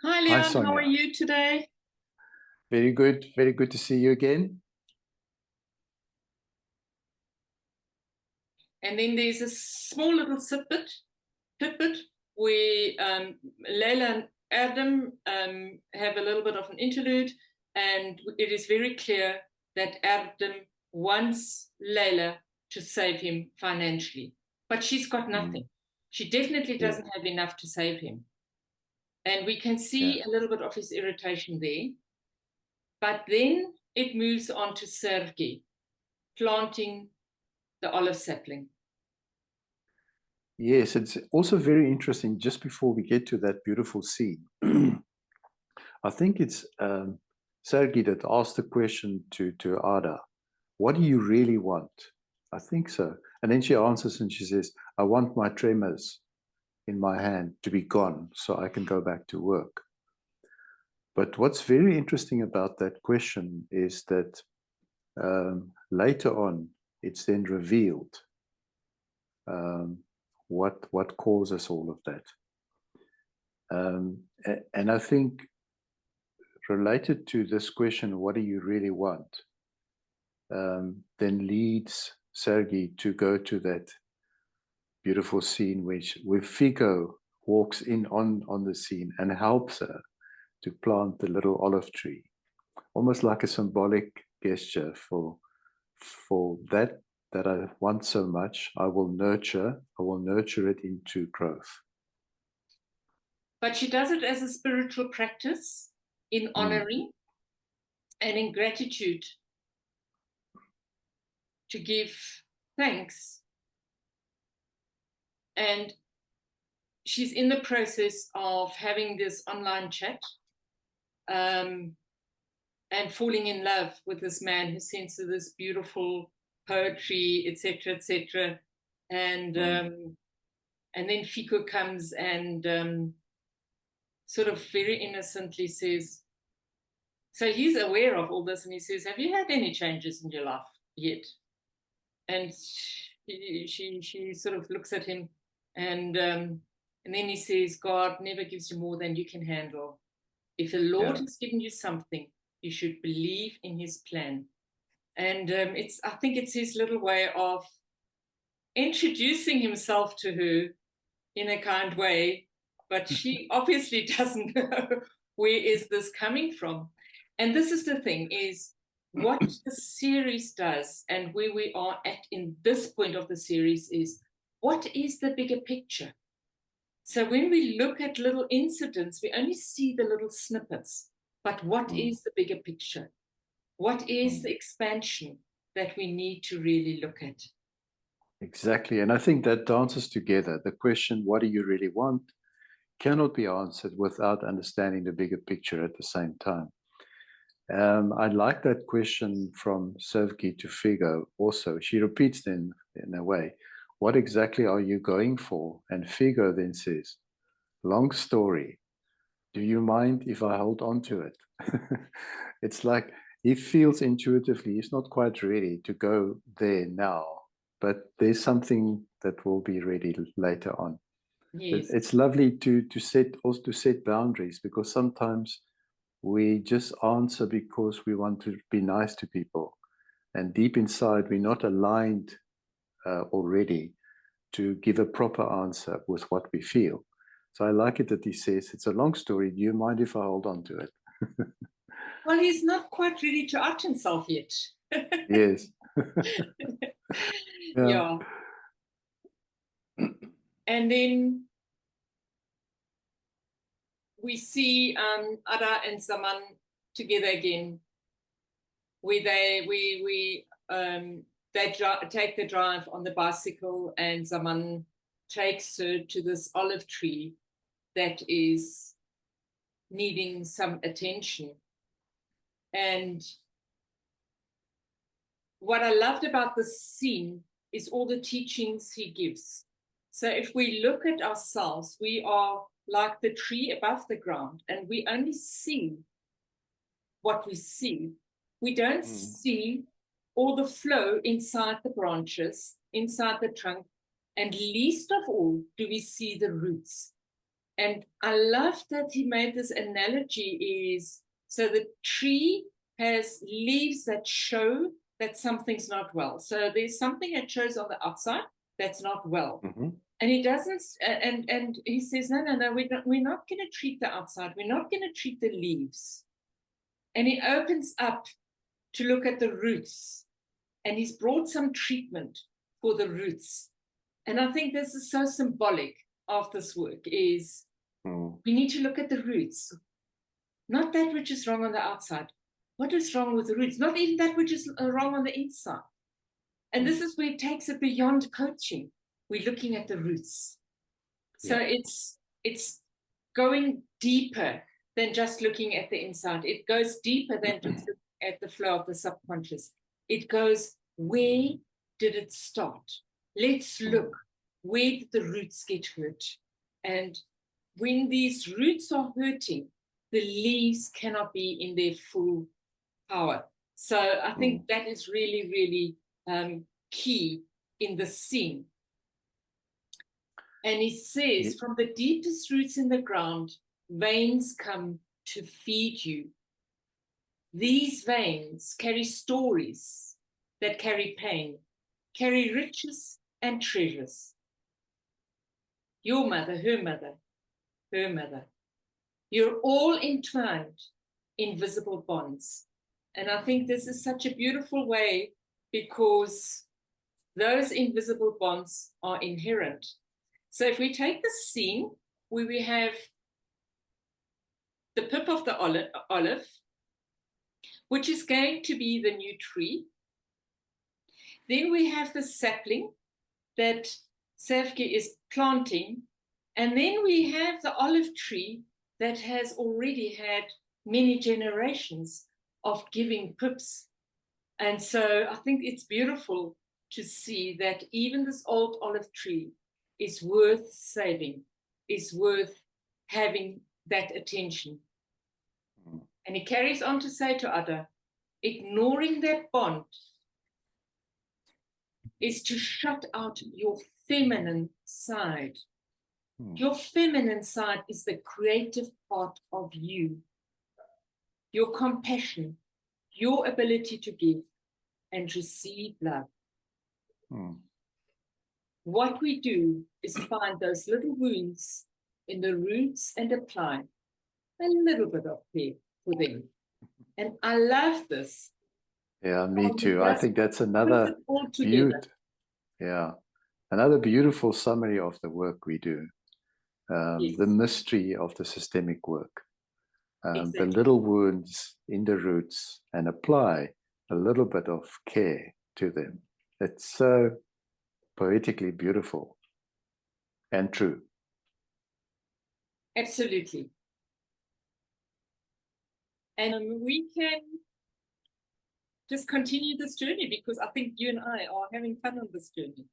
Hi, Hi, Leon. How are Sonja. you today? Very good. Very good to see you again. And then there's a small little tidbit where Leila and Adam have a little bit of an interlude, and it is very clear that Adam wants Leila to save him financially, but she's got nothing. She definitely Yeah, doesn't have enough to save him. And we can yeah. see a little bit of his irritation there. But then it moves on to Sergei planting the olive sapling. Yes, it's also very interesting. Just before we get to that beautiful scene, I think it's Sergei that asked the question to Ada, what do you really want? I think so. And then she answers and she says, I want my tremors in my hand to be gone so I can go back to work. But what's very interesting about that question is that later on, it's then revealed um, what causes all of that. And I think related to this question, what do you really want, then leads Sergei to go to that beautiful scene where Figo walks in on the scene and helps her to plant the little olive tree, almost like a symbolic gesture for that I want so much. I will nurture it into growth. But she does it as a spiritual practice in honoring and in gratitude to give thanks. And she's in the process of having this online chat and falling in love with this man who sends her this beautiful poetry, etc., etc. And then Fico comes and sort of very innocently says, so he's aware of all this, and he says, have you had any changes in your life yet? And she sort of looks at him, and then he says, God never gives you more than you can handle. If the Lord has given you something, you should believe in his plan. And I think it's his little way of introducing himself to her in a kind way, but she obviously doesn't know where is this coming from. And this is the thing, is what the series does and where we are at in this point of the series is, what is the bigger picture? So when we look at little incidents, we only see the little snippets, but what is the bigger picture? What is the expansion that we need to really look at? Exactly. And I think that dances together. The question, what do you really want, cannot be answered without understanding the bigger picture at the same time. I like that question from Sergei to Figo also. She repeats then in a way, what exactly are you going for? And Figo then says, long story. Do you mind if I hold on to it? It's like he feels intuitively he's not quite ready to go there now, but there's something that will be ready later on. Yes. It's lovely to set boundaries, because sometimes we just answer because we want to be nice to people, and deep inside we're not aligned already to give a proper answer with what we feel. So I like it that he says, it's a long story. Do you mind if I hold on to it? Well, he's not quite ready to out himself yet. Yes. Yeah. And then we see Ada and Zaman together again, where they take the drive on the bicycle, and Zaman takes her to this olive tree that is needing some attention. And what I loved about this scene is all the teachings he gives. So if we look at ourselves, we are like the tree above the ground, and we only see what we see. We don't see all the flow inside the branches, inside the trunk, and least of all do we see the roots. And I love that he made this analogy is, so the tree has leaves that show that something's not well. So there's something that shows on the outside that's not well. Mm-hmm. And he doesn't, and he says, no, we're not going to treat the outside. We're not going to treat the leaves. And he opens up to look at the roots. And he's brought some treatment for the roots. And I think this is so symbolic of this work is we need to look at the roots, not that which is wrong on the outside. What is wrong with the roots? Not even that which is wrong on the inside. And this is where it takes it beyond coaching. We're looking at the roots. So it's going deeper than just looking at the inside. It goes deeper than just looking at the flow of the subconscious. It goes, where did it start? Let's look, where did the roots get hurt? And when these roots are hurting, the leaves cannot be in their full power. So I think that is really, really key in the scene. And he says, from the deepest roots in the ground, veins come to feed you. These veins carry stories that carry pain, carry riches and treasures. Your mother, her mother, her mother. You're all entwined in visible bonds. And I think this is such a beautiful way because those invisible bonds are inherent. So if we take the scene where we have the pip of the olive, which is going to be the new tree, then we have the sapling that Safke is planting, and then we have the olive tree that has already had many generations of giving pips. And so I think it's beautiful to see that even this old olive tree is worth saving, is worth having that attention. And he carries on to say to Ada, ignoring that bond is to shut out your feminine side. Your feminine side is the creative part of you. Your compassion, your ability to give and receive love. What we do is find those little wounds in the roots and apply a little bit of care for them. And I love this. Yeah, me too. I think that's another another beautiful summary of the work we do. The mystery of the systemic work. The little wounds in the roots and apply a little bit of care to them. It's so poetically beautiful and true. Absolutely. And we can just continue this journey because I think you and I are having fun on this journey.